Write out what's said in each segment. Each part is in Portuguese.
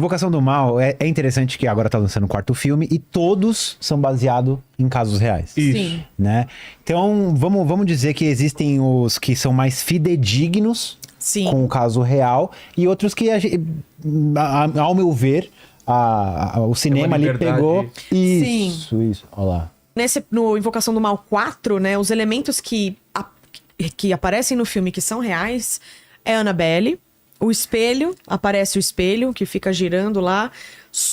Invocação do Mal é interessante que agora tá lançando o quarto filme e todos são baseados em casos reais. Isso. Sim. Né? Então, vamos dizer que existem os que são mais fidedignos Sim. com o caso real e outros que, ao meu ver, o cinema ali liberdade. pegou... Isso. Olha lá. No Invocação do Mal 4, né, os elementos que aparecem no filme que são reais é Annabelle, o espelho, aparece o espelho que fica girando lá,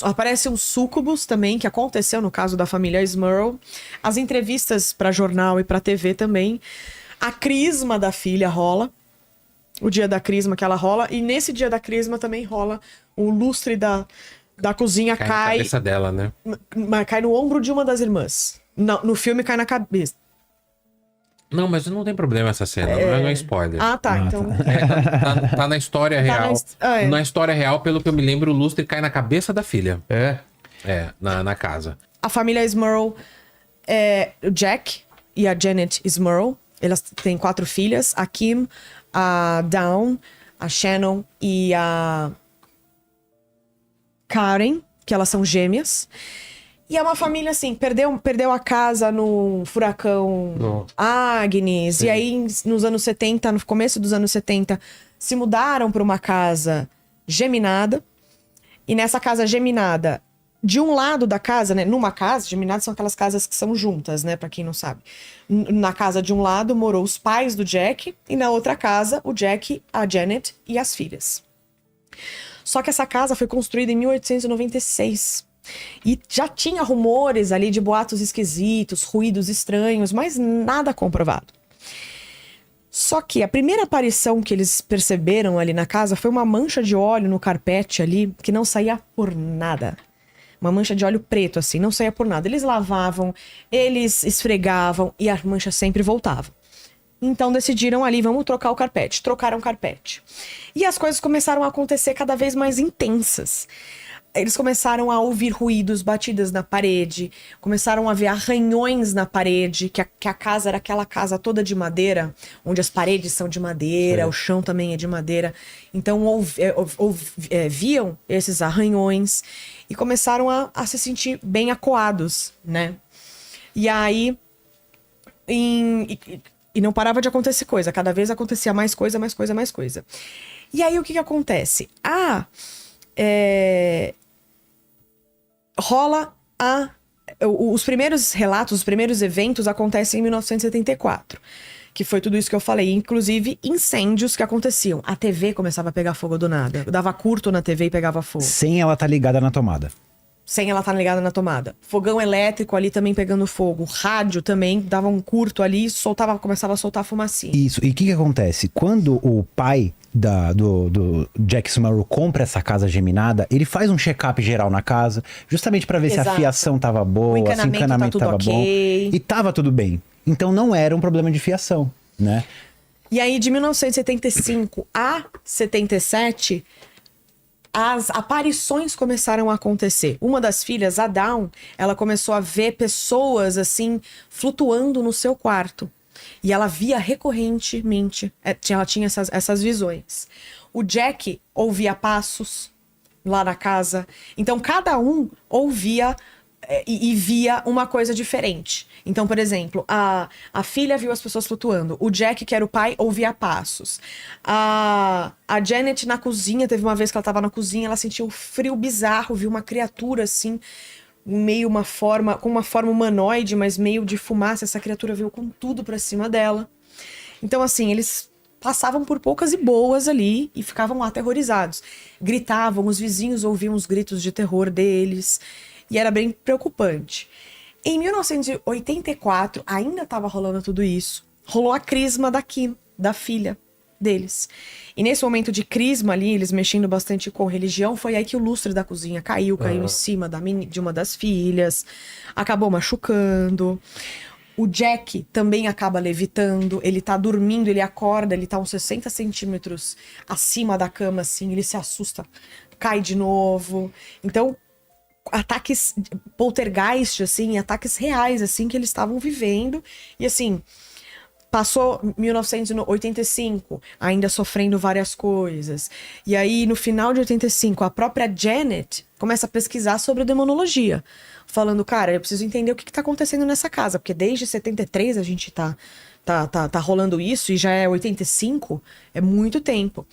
aparece um súcubus também, que aconteceu no caso da família Smurl, as entrevistas para jornal e para TV também, a crisma da filha rola, o dia da crisma que ela rola, e nesse dia da crisma também rola o lustre da cozinha Cai na cabeça dela, né? cai no ombro de uma das irmãs. No filme cai na cabeça. Não, mas não tem problema essa cena, não é spoiler. Ah, tá. Então. Tá na história real. Na história real, pelo que eu me lembro, o lustre cai na cabeça da filha. É? É, na casa. A família Smurl o Jack e a Janet Smurl. Elas têm 4 filhas: a Kim, a Dawn, a Shannon e a Karen, que elas são gêmeas. E é uma família, assim, perdeu a casa no furacão Agnes. Sim. E aí, nos anos 70, no começo dos anos 70, se mudaram para uma casa geminada. E nessa casa geminada, de um lado da casa, né? Numa casa, geminadas são aquelas casas que são juntas, né? Pra quem não sabe. Na casa de um lado morou os pais do Jack. E na outra casa, o Jack, a Janet e as filhas. Só que essa casa foi construída em 1896. E já tinha rumores ali de boatos esquisitos, ruídos estranhos, mas nada comprovado. Só que a primeira aparição que eles perceberam ali na casa foi uma mancha de óleo no carpete ali, que não saía por nada. Uma mancha de óleo preto, assim, não saía por nada. Eles lavavam, eles esfregavam e a mancha sempre voltava. Então decidiram ali, vamos trocar o carpete. Trocaram o carpete. E as coisas começaram a acontecer cada vez mais intensas. Eles começaram a ouvir ruídos, batidas na parede, começaram a ver arranhões na parede, que a casa era aquela casa toda de madeira, onde as paredes são de madeira, o chão também é de madeira. Então viam esses arranhões e começaram a se sentir bem acuados, né? E aí, e não parava de acontecer coisa, cada vez acontecia mais coisa. E aí o que acontece? Rola os primeiros relatos, os primeiros eventos acontecem em 1974. Que foi tudo isso que eu falei. Inclusive, incêndios que aconteciam. A TV começava a pegar fogo do nada. Dava curto na TV e pegava fogo. Sem ela estar ligada na tomada. Sem ela estar ligada na tomada. Fogão elétrico ali também pegando fogo. Rádio também dava um curto ali e começava a soltar fumacinha. Isso. E o que acontece? Quando o pai do Jack Smurl compra essa casa geminada, ele faz um check-up geral na casa, justamente para ver se a fiação tava boa, se o encanamento tava bom. E tava tudo bem. Então não era um problema de fiação, né? E aí, de 1975 a 77, as aparições começaram a acontecer. Uma das filhas, a Dawn, ela começou a ver pessoas, assim, flutuando no seu quarto. E ela via recorrentemente, ela tinha essas visões. O Jack ouvia passos lá na casa. Então, cada um ouvia e via uma coisa diferente. Então, por exemplo, a filha viu as pessoas flutuando. O Jack, que era o pai, ouvia passos. A Janet na cozinha, teve uma vez que ela estava na cozinha, ela sentiu um frio bizarro, viu uma criatura assim, com uma forma humanoide, mas meio de fumaça. Essa criatura veio com tudo pra cima dela. Então, assim, eles passavam por poucas e boas ali e ficavam lá aterrorizados. Gritavam, os vizinhos ouviam os gritos de terror deles. E era bem preocupante. Em 1984, ainda estava rolando tudo isso. Rolou a crisma da Kim, da filha deles. E nesse momento de crisma ali, eles mexendo bastante com religião, foi aí que o lustre da cozinha caiu em cima de uma das filhas, acabou machucando. O Jack também acaba levitando, ele tá dormindo, ele acorda, ele tá uns 60 centímetros acima da cama, assim, ele se assusta, cai de novo. Então, ataques poltergeist, assim, ataques reais, assim, que eles estavam vivendo. E assim, Passou 1985, ainda sofrendo várias coisas. E aí, no final de 85, a própria Janet começa a pesquisar sobre demonologia. Falando, cara, eu preciso entender o que tá acontecendo nessa casa. Porque desde 73 a gente tá rolando isso e já é 85, é muito tempo.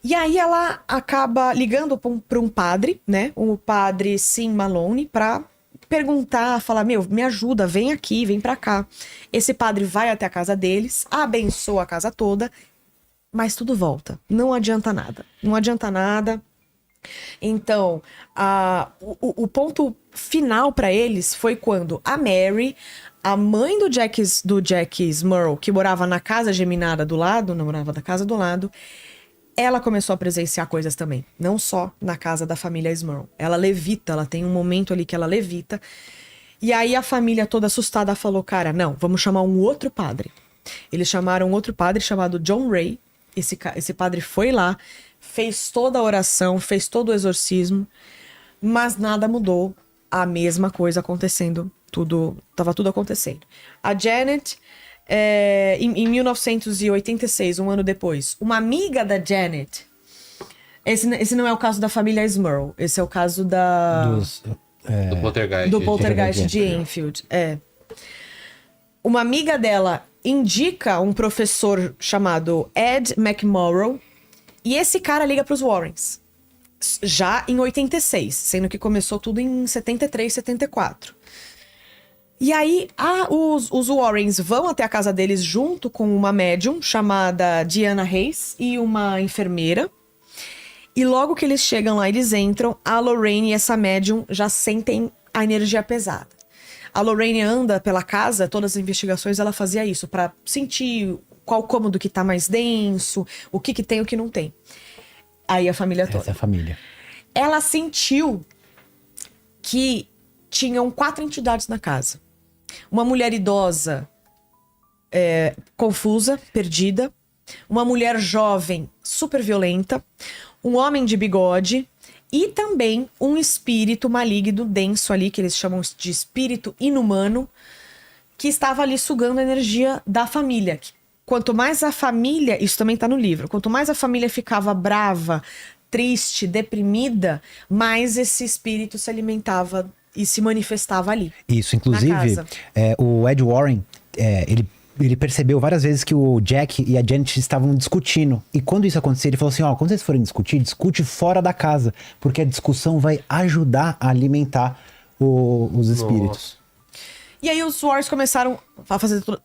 E aí ela acaba ligando para um padre, né? O padre Sim Maloney, pra perguntar, falar, me ajuda, vem aqui, vem pra cá. Esse padre vai até a casa deles, abençoa a casa toda, mas tudo volta. Não adianta nada. Não adianta nada. Então, o ponto final para eles foi quando a Mary, a mãe do Jack Smurl, que morava na casa geminada do lado, não morava da casa do lado, ela começou a presenciar coisas também. Não só na casa da família Smurl. Ela levita, ela tem um momento ali que ela levita. E aí a família toda assustada falou, cara, não, vamos chamar um outro padre. Eles chamaram um outro padre chamado John Ray. Esse padre foi lá, fez toda a oração, fez todo o exorcismo, mas nada mudou. A mesma coisa acontecendo. Tava tudo acontecendo. A Janet... em 1986, um ano depois, uma amiga da Janet. Esse não é o caso da família Smurl. Esse é o caso do poltergeist. Do poltergeist de Enfield. Uma amiga dela indica um professor chamado Ed McMorrow. E esse cara liga para os Warrens. Já em 86, sendo que começou tudo em 73, 74. E aí, os Warrens vão até a casa deles junto com uma médium chamada Diana Hayes e uma enfermeira. E logo que eles chegam lá, eles entram, a Lorraine e essa médium já sentem a energia pesada. A Lorraine anda pela casa, todas as investigações ela fazia isso, para sentir qual cômodo que tá mais denso, o que tem e o que não tem. Aí a família toda. Essa é a família. Ela sentiu que tinham 4 entidades na casa. Uma mulher idosa, confusa, perdida. Uma mulher jovem, super violenta. Um homem de bigode. E também um espírito maligno, denso ali, que eles chamam de espírito inumano, que estava ali sugando a energia da família. Quanto mais a família, isso também tá no livro, quanto mais a família ficava brava, triste, deprimida, mais esse espírito se alimentava e se manifestava ali. Isso, inclusive, o Ed Warren, ele percebeu várias vezes que o Jack e a Janet estavam discutindo. E quando isso acontecia, ele falou assim, quando vocês forem discutir, discute fora da casa, porque a discussão vai ajudar a alimentar os espíritos. Nossa. E aí os Warrens começaram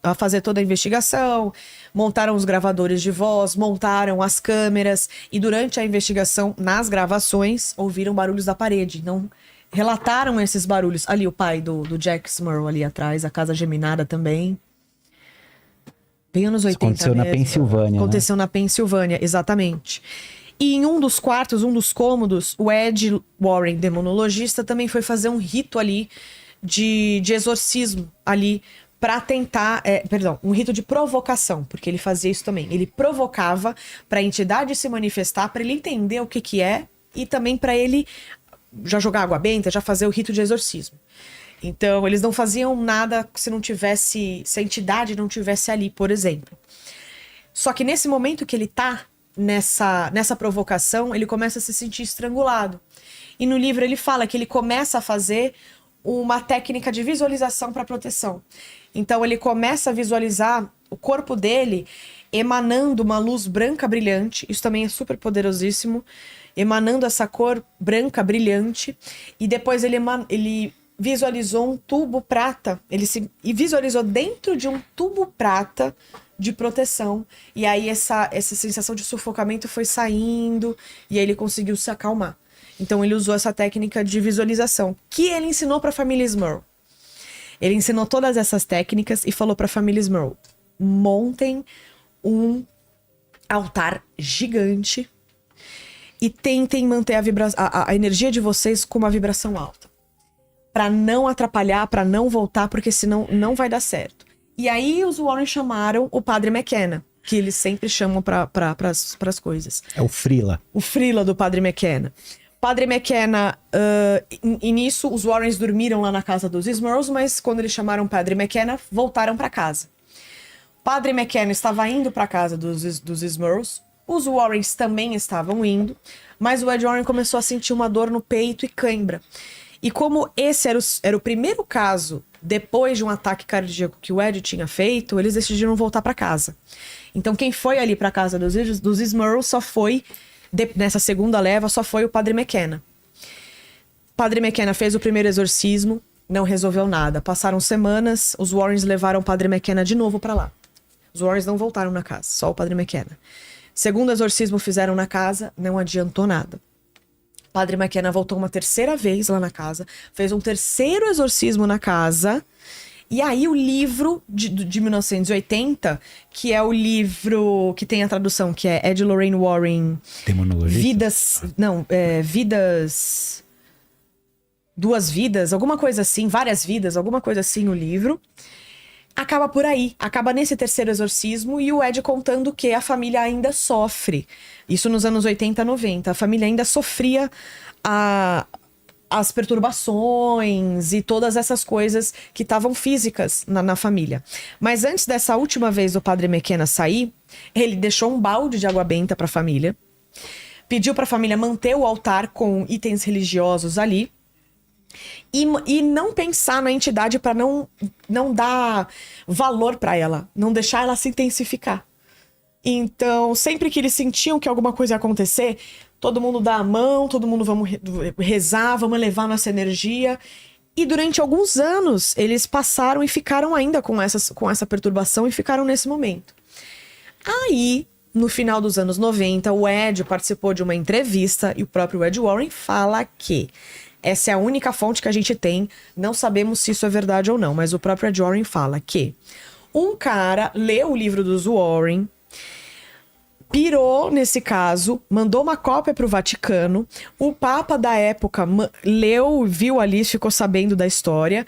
a fazer toda a investigação, montaram os gravadores de voz, montaram as câmeras, e durante a investigação, nas gravações, ouviram barulhos da parede. Não relataram esses barulhos. Ali o pai do Jack Smurl ali atrás, a casa geminada também. Bem anos 80 aconteceu mesmo. Na Pensilvânia. Aconteceu na Pensilvânia, exatamente. E em um dos quartos, um dos cômodos, o Ed Warren, demonologista, também foi fazer um rito ali de exorcismo ali para tentar, um rito de provocação, porque ele fazia isso também. Ele provocava para a entidade se manifestar, para ele entender o que é e também para ele já jogar água benta, já fazer o rito de exorcismo. Então, eles não faziam nada se a entidade não tivesse ali, por exemplo. Só que nesse momento que ele tá nessa provocação, ele começa a se sentir estrangulado. E no livro ele fala que ele começa a fazer uma técnica de visualização para proteção. Então ele começa a visualizar o corpo dele emanando uma luz branca brilhante. Isso também é super poderosíssimo. Emanando essa cor branca brilhante. E depois ele visualizou um tubo prata. E visualizou dentro de um tubo prata de proteção. E aí essa sensação de sufocamento foi saindo. E aí ele conseguiu se acalmar. Então ele usou essa técnica de visualização, que ele ensinou para a família Smurl. Ele ensinou todas essas técnicas e falou para a família Smurl: montem um altar gigante e tentem manter a energia de vocês com uma vibração alta, para não atrapalhar, para não voltar, porque senão não vai dar certo. E aí os Warren chamaram o Padre McKenna, que eles sempre chamam para as coisas. É o Frila. O Frila do Padre McKenna. Padre McKenna, e nisso os Warrens dormiram lá na casa dos Smurls, mas quando eles chamaram o Padre McKenna, voltaram para casa. Padre McKenna estava indo para casa dos Smurls, os Warrens também estavam indo, mas o Ed Warren começou a sentir uma dor no peito e cãibra. E como esse era o primeiro caso depois de um ataque cardíaco que o Ed tinha feito, eles decidiram voltar para casa. Então quem foi ali para casa dos Smurls só foi, nessa segunda leva, só foi o Padre McKenna. Padre McKenna fez o primeiro exorcismo, não resolveu nada. Passaram semanas, os Warrens levaram o Padre McKenna de novo para lá. Os Warrens não voltaram na casa, só o Padre McKenna. Segundo exorcismo fizeram na casa, não adiantou nada. Padre McKenna voltou uma terceira vez lá na casa, fez um terceiro exorcismo na casa, e aí o livro de 1980, que é o livro que tem a tradução, que é Ed Lorraine Warren... Demonologista? Duas vidas, alguma coisa assim, várias vidas, alguma coisa assim o livro. Acaba por aí, acaba nesse terceiro exorcismo e o Ed contando que a família ainda sofre. Isso nos anos 80, 90. A família ainda sofria as perturbações e todas essas coisas que estavam físicas na família. Mas antes dessa última vez do Padre McKenna sair, ele deixou um balde de água benta para a família, pediu para a família manter o altar com itens religiosos ali, e não pensar na entidade para não dar valor para ela, não deixar ela se intensificar. Então, sempre que eles sentiam que alguma coisa ia acontecer, todo mundo dá a mão, todo mundo vamos rezar, vamos elevar nossa energia. E durante alguns anos, eles passaram e ficaram ainda com essa perturbação e ficaram nesse momento. Aí, no final dos anos 90, o Ed participou de uma entrevista e o próprio Ed Warren fala que essa é a única fonte que a gente tem, não sabemos se isso é verdade ou não, mas o próprio Ed Warren fala que um cara leu o livro dos Warren, pirou nesse caso, mandou uma cópia para o Vaticano, o Papa da época leu, viu ali, ficou sabendo da história,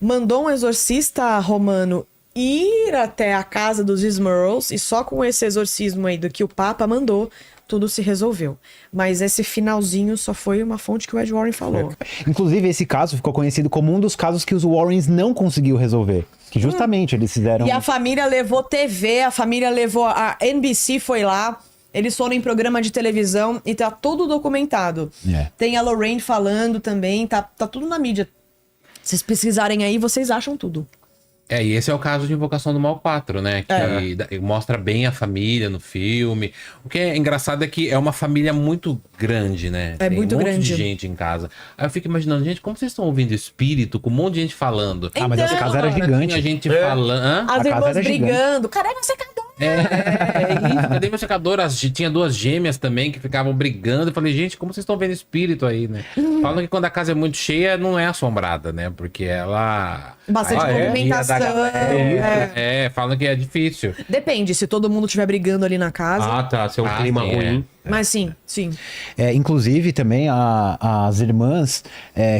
mandou um exorcista romano ir até a casa dos Smurls, e só com esse exorcismo aí do que o Papa mandou, tudo se resolveu. Mas esse finalzinho só foi uma fonte que o Ed Warren falou. Inclusive, esse caso ficou conhecido como um dos casos que os Warrens não conseguiu resolver. Que justamente eles fizeram... E a família levou TV, a família levou... A NBC foi lá, eles foram em programa de televisão e tá tudo documentado. Tem a Lorraine falando também, tá tudo na mídia. Se vocês pesquisarem aí, vocês acham tudo. E esse é o caso de Invocação do Mal 4, né? Que mostra bem a família no filme. O que é engraçado é que é uma família muito grande, né? É muito grande. Tem um monte de gente em casa. Aí eu fico imaginando, gente, como vocês estão ouvindo espírito com um monte de gente falando? Então, mas essa casa era gigante. Tinha gente falando... As irmãs brigando. Cadê meu secador? Isso. Cadê meu secador? Tinha duas gêmeas também que ficavam brigando. Eu falei, gente, como vocês estão vendo espírito aí, né? Falam que quando a casa é muito cheia, não é assombrada, né? Porque ela... Bastante movimentação. Falam que é difícil. Depende, se todo mundo estiver brigando ali na casa. Ah, tá. Se é um clima ruim. Mas sim. Inclusive, também, as irmãs...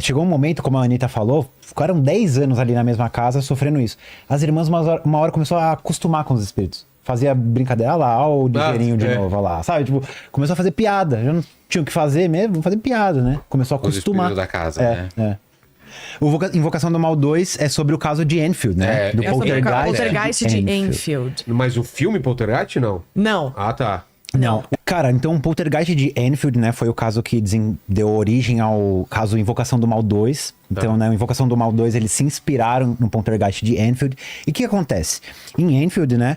chegou um momento, como a Anitta falou, ficaram 10 anos ali na mesma casa sofrendo isso. As irmãs, uma hora começou a acostumar com os espíritos. Fazia brincadeira, lá, o ligeirinho de novo, lá, sabe? Tipo, começou a fazer piada. Já não tinha o que fazer mesmo, vamos fazer piada, né? Começou a acostumar. Os espíritos da casa, né? O Invocação do Mal 2 é sobre o caso de Enfield, né? Do Poltergeist de Enfield. Mas o filme Poltergeist, não? Não. Ah, tá. Não. Cara, então o Poltergeist de Enfield, né, foi o caso que deu origem ao caso Invocação do Mal 2. Então, né, o Invocação do Mal 2, eles se inspiraram no Poltergeist de Enfield. E o que acontece? Em Enfield, né,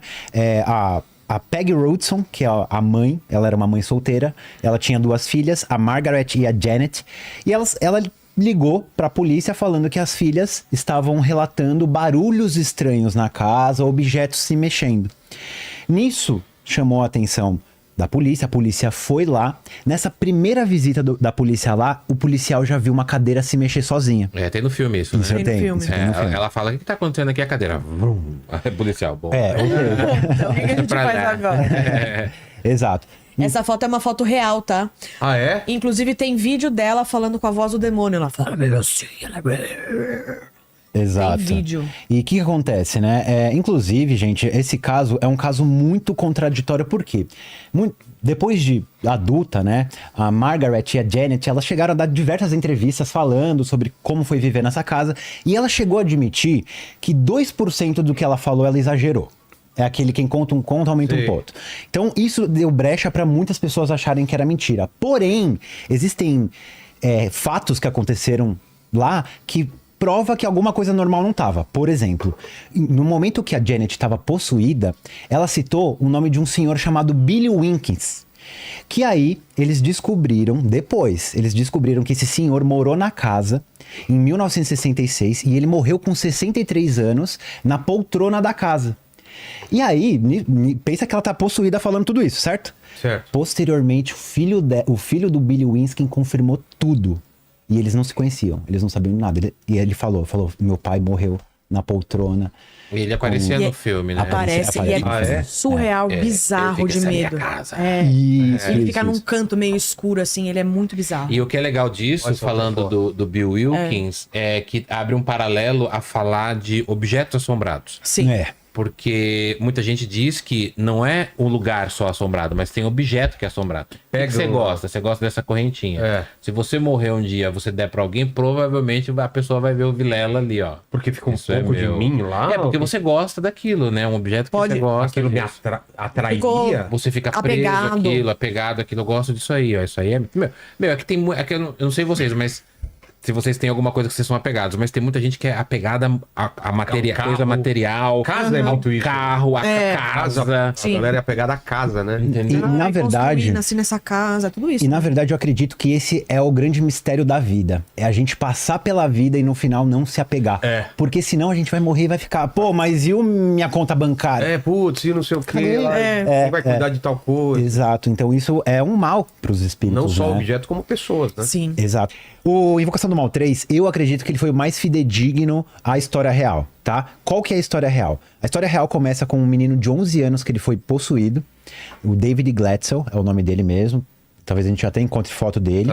a Peggy Robertson, que é a mãe, ela era uma mãe solteira, ela tinha 2 filhas, a Margaret e a Janet, e ela ligou pra polícia falando que as filhas estavam relatando barulhos estranhos na casa, objetos se mexendo. Nisso, chamou a atenção da polícia, a polícia foi lá. Nessa primeira visita da polícia lá, o policial já viu uma cadeira se mexer sozinha. Tem no filme isso, né? Isso tem no filme. Ela fala, o que tá acontecendo aqui? A cadeira. Vrum. Policial, bom. Então, o que a gente faz agora? Exato. Essa foto é uma foto real, tá? Ah, é? Inclusive tem vídeo dela falando com a voz do demônio. Ela fala meio assim, Exato. Tem vídeo. E o que acontece, né? Inclusive, gente, esse caso é um caso muito contraditório, por quê? Depois de adulta, né? A Margaret e a Janet, elas chegaram a dar diversas entrevistas falando sobre como foi viver nessa casa. E ela chegou a admitir que 2% do que ela falou, ela exagerou. É aquele quem conta um conto, aumenta um ponto. Então, isso deu brecha para muitas pessoas acharem que era mentira. Porém, existem fatos que aconteceram lá que prova que alguma coisa normal não tava. Por exemplo, no momento que a Janet estava possuída, ela citou o nome de um senhor chamado Billy Wilkins. Que aí, eles descobriram que esse senhor morou na casa em 1966 e ele morreu com 63 anos na poltrona da casa. E aí, pensa que ela tá possuída falando tudo isso, certo? Certo. Posteriormente, o filho do Billy Winskin confirmou tudo. E eles não se conheciam, eles não sabiam nada. E ele falou, meu pai morreu na poltrona. E ele aparecia no filme, né? Aparece e é surreal, bizarro de medo. Isso, ele fica num canto meio escuro, assim, ele é muito bizarro. E o que é legal disso, falando do Bill Wilkins, é que abre um paralelo a falar de objetos assombrados. Sim. Porque muita gente diz que não é um lugar só assombrado, mas tem objeto que é assombrado. O que você gosta? Você gosta dessa correntinha. Se você morrer um dia, você der pra alguém, provavelmente a pessoa vai ver o Vilela ali, ó. Porque fica um pouco de mim lá? É, porque você gosta daquilo, né? Um objeto que você gosta. Aquilo me atrairia. Você fica preso àquilo, apegado àquilo. Eu gosto disso aí, ó. Isso aí é... Meu, é que tem... É que eu não sei vocês, mas... Se vocês têm alguma coisa que vocês são apegados, mas tem muita gente que é apegada a coisa material. Casa é muito isso. Carro, a casa. A galera é apegada à casa, né? E na verdade... Nasci nessa casa, tudo isso. E na verdade eu acredito que esse é o grande mistério da vida. É a gente passar pela vida e no final não se apegar. Porque senão a gente vai morrer e vai ficar, pô, mas e minha conta bancária? Putz, e não sei o quê. Quem vai cuidar de tal coisa? Exato, então isso é um mal pros espíritos. Não só né? objetos, como pessoas, né? Sim. Exato. O Invocação do Mal 3, eu acredito que ele foi o mais fidedigno à história real, tá? Qual que é a história real? A história real começa com um menino de 11 anos que ele foi possuído. O David Glatzel, é o nome dele mesmo. Talvez a gente até encontre foto dele.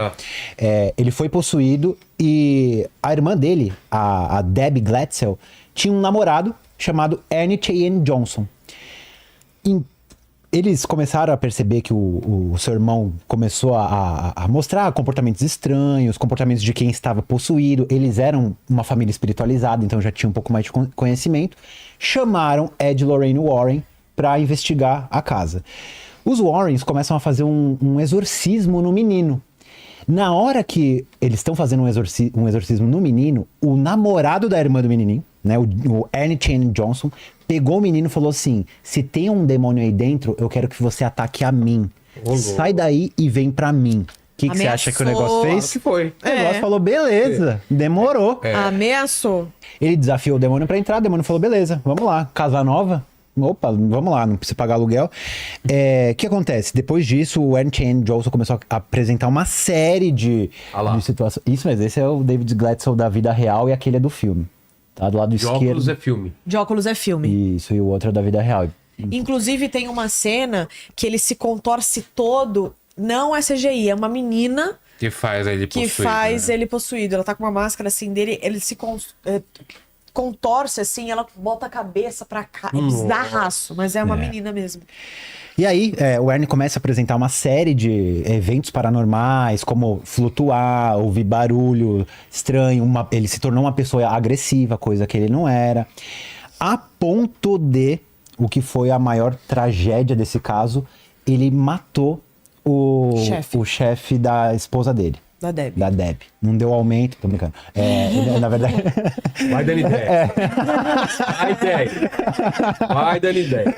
Ele foi possuído e a irmã dele, a Debbie Glatzel, tinha um namorado chamado Ernie Cheyenne Johnson. Eles começaram a perceber que o seu irmão começou a mostrar comportamentos estranhos, comportamentos de quem estava possuído. Eles eram uma família espiritualizada, então já tinha um pouco mais de conhecimento. Chamaram Ed e Lorraine Warren para investigar a casa. Os Warrens começam a fazer um exorcismo no menino. Na hora que eles estão fazendo um exorcismo no menino, o namorado da irmã do menininho, né, o Ernie Cheyenne Johnson, pegou o menino e falou assim: se tem um demônio aí dentro, eu quero que você ataque a mim. Sai daí e vem pra mim. O que você acha que o negócio fez? Que foi. O negócio falou, beleza, demorou. Ameaçou. Ele desafiou o demônio pra entrar, o demônio falou, beleza, vamos lá, casa nova. Opa, vamos lá, não precisa pagar aluguel. O que acontece? Depois disso, o Ernie Cheyenne Johnson começou a apresentar uma série de situações. Isso, mas esse é o David Glatzel da vida real e aquele é do filme. Tá do lado esquerdo. De óculos é filme. De óculos é filme. Isso, e o outro é da vida real. Inclusive tem uma cena que ele se contorce todo. Não é CGI, é uma menina que faz ele possuído. Que faz ele possuído. Ela tá com uma máscara assim dele, ele se contorce assim, ela bota a cabeça pra cá. É bizarraço, mas é uma menina mesmo. E aí, o Ernie começa a apresentar uma série de eventos paranormais, como flutuar, ouvir barulho estranho. Ele se tornou uma pessoa agressiva, coisa que ele não era. A ponto de, o que foi a maior tragédia desse caso, ele matou o chefe da esposa dele. Da Debbie. Da Debbie. Não deu aumento, tô brincando. Na verdade... Vai dando ideia. Vai dando ideia.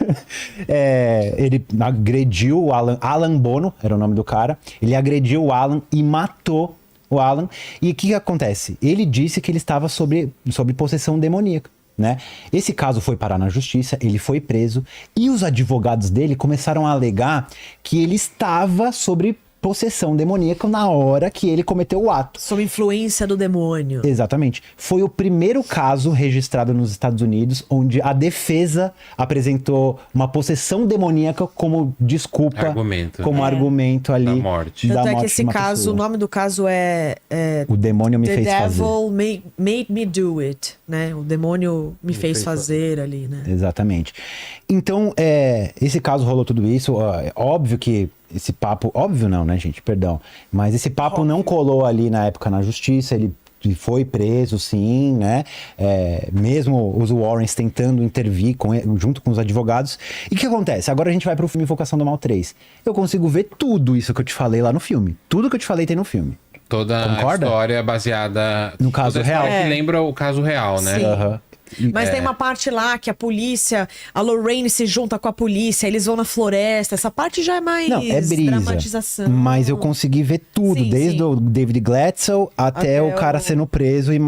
Ele agrediu o Alan Bono, era o nome do cara. Ele agrediu o Alan e matou o Alan. E o que acontece? Ele disse que ele estava sob possessão demoníaca. Né? Esse caso foi parar na justiça, ele foi preso. E os advogados dele começaram a alegar que ele estava sobre possessão demoníaca na hora que ele cometeu o ato. Sob influência do demônio. Exatamente. Foi o primeiro caso registrado nos Estados Unidos onde a defesa apresentou uma possessão demoníaca como desculpa, argumento ali da morte. Tanto é que esse caso, o nome do caso é O Demônio Me Fez Fazer. The Devil made me do it, né? O demônio me fez fazer ali, né? Exatamente. Então, esse caso rolou tudo isso. Óbvio que esse papo... Óbvio não, né, gente? Perdão. Mas esse papo não colou ali na época na justiça. Ele foi preso, sim, né? Mesmo os Warrens tentando intervir junto com os advogados. E o que acontece? Agora a gente vai pro filme Invocação do Mal 3. Eu consigo ver tudo isso que eu te falei lá no filme. Tudo que eu te falei tem no filme. Toda Concorda? a história baseada... No caso real. Que lembra o caso real, né? Sim. Aham. Mas tem uma parte lá que a polícia, a Lorraine se junta com a polícia, eles vão na floresta. Essa parte já é mais Não, é brisa, dramatização. mas eu consegui ver tudo, Sim, desde sim. o David Glatzel até o cara sendo preso e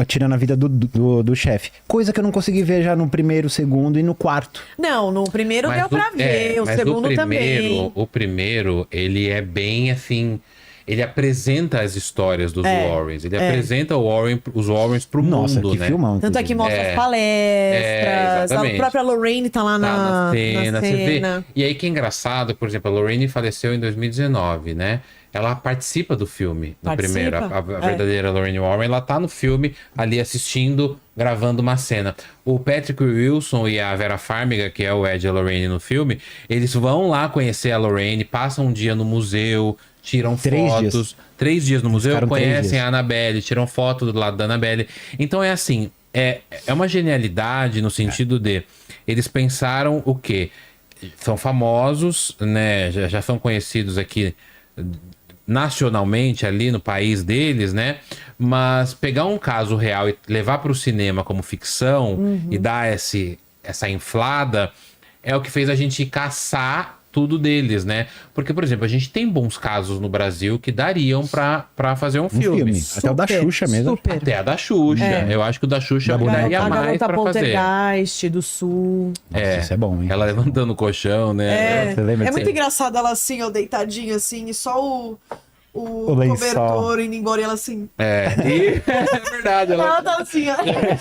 atirando a vida do chefe. Coisa que eu não consegui ver já no primeiro, segundo e no quarto. Não, no primeiro deu pra ver, o segundo também. O primeiro, ele é bem assim... Ele apresenta as histórias dos Warrens. Ele apresenta os Warrens pro mundo, que né? filmão. Tanto é que mostra as palestras, a própria Lorraine tá lá na cena. Você vê. E aí que é engraçado, por exemplo, a Lorraine faleceu em 2019, né? Ela participa do filme, no primeiro. A verdadeira Lorraine Warren, ela tá no filme, ali assistindo, gravando uma cena. O Patrick Wilson e a Vera Farmiga, que é o Ed e a Lorraine no filme, eles vão lá conhecer a Lorraine, passam um dia no museu, tiram fotos. 3 dias no museu, conhecem a Annabelle, tiram foto do lado da Annabelle. Então é assim, é uma genialidade no sentido de... Eles pensaram o quê? São famosos, né? Já são conhecidos aqui nacionalmente ali no país deles, né? Mas pegar um caso real e levar para o cinema como ficção e dar essa inflada é o que fez a gente caçar tudo deles, né? Porque, por exemplo, a gente tem bons casos no Brasil que dariam pra fazer um filme. Até o da Xuxa mesmo. Super. Até a da Xuxa. Eu acho que o da Xuxa daria mais pra fazer. Poltergeist do Sul. Nossa, isso é bom, hein? Ela levantando o colchão, né? Você lembra É disso? muito engraçado ela assim, ó, deitadinha assim, e só o lençol. cobertor indo embora e ela assim. É verdade. Ela tá assim, ó.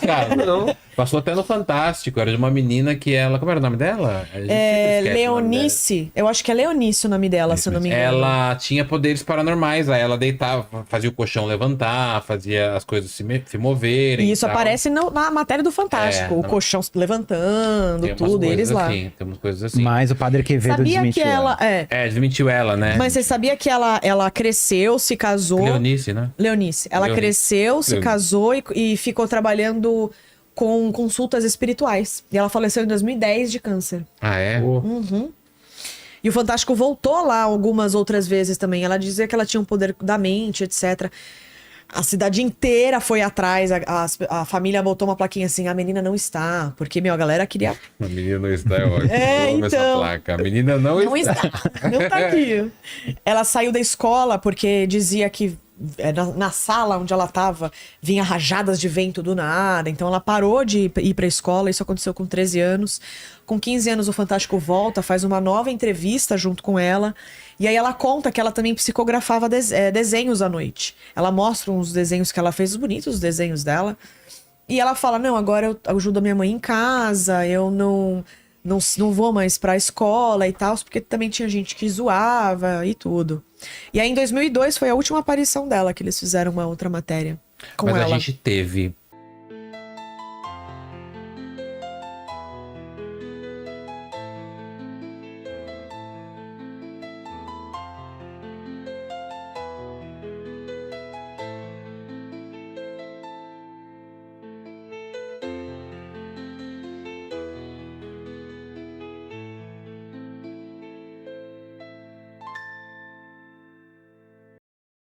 Cara, não. Passou até no Fantástico. Era de uma menina que ela... Como era o nome dela? A gente sempre esquece o nome Leonice. Eu acho que é Leonice o nome dela, se eu não me engano. Ela tinha poderes paranormais. Aí ela deitava, fazia o colchão levantar, fazia as coisas se moverem. E isso aparece na matéria do Fantástico. O colchão levantando, tudo, eles lá. Assim, temos coisas assim. Mas o Padre Quevedo Sabia desmentiu que ela... desmentiu ela, né? Mas você sabia que ela cresceu, se casou... Leonice, né? Leonice. Ela cresceu, se casou e ficou trabalhando com consultas espirituais. E ela faleceu em 2010 de câncer. Ah, é? E o Fantástico voltou lá algumas outras vezes também. Ela dizia que ela tinha um poder da mente, etc. A cidade inteira foi atrás. A família botou uma plaquinha assim, a menina não está. Porque, a galera queria... A menina não está, eu amo essa placa. A menina não está. Não tá aqui. Ela saiu da escola porque dizia que na sala onde ela tava vinha rajadas de vento do nada. Então ela parou de ir pra escola. Isso aconteceu com 13 anos. Com 15 anos o Fantástico volta, faz uma nova entrevista junto com ela. E aí ela conta que ela também psicografava desenhos à noite. Ela mostra uns desenhos que ela fez, bonitos os desenhos dela. E ela fala, não, agora eu ajudo a minha mãe em casa, eu não vou mais pra escola e tal, porque também tinha gente que zoava e tudo. E aí em 2002 foi a última aparição dela, que eles fizeram uma outra matéria com ela. Mas a gente teve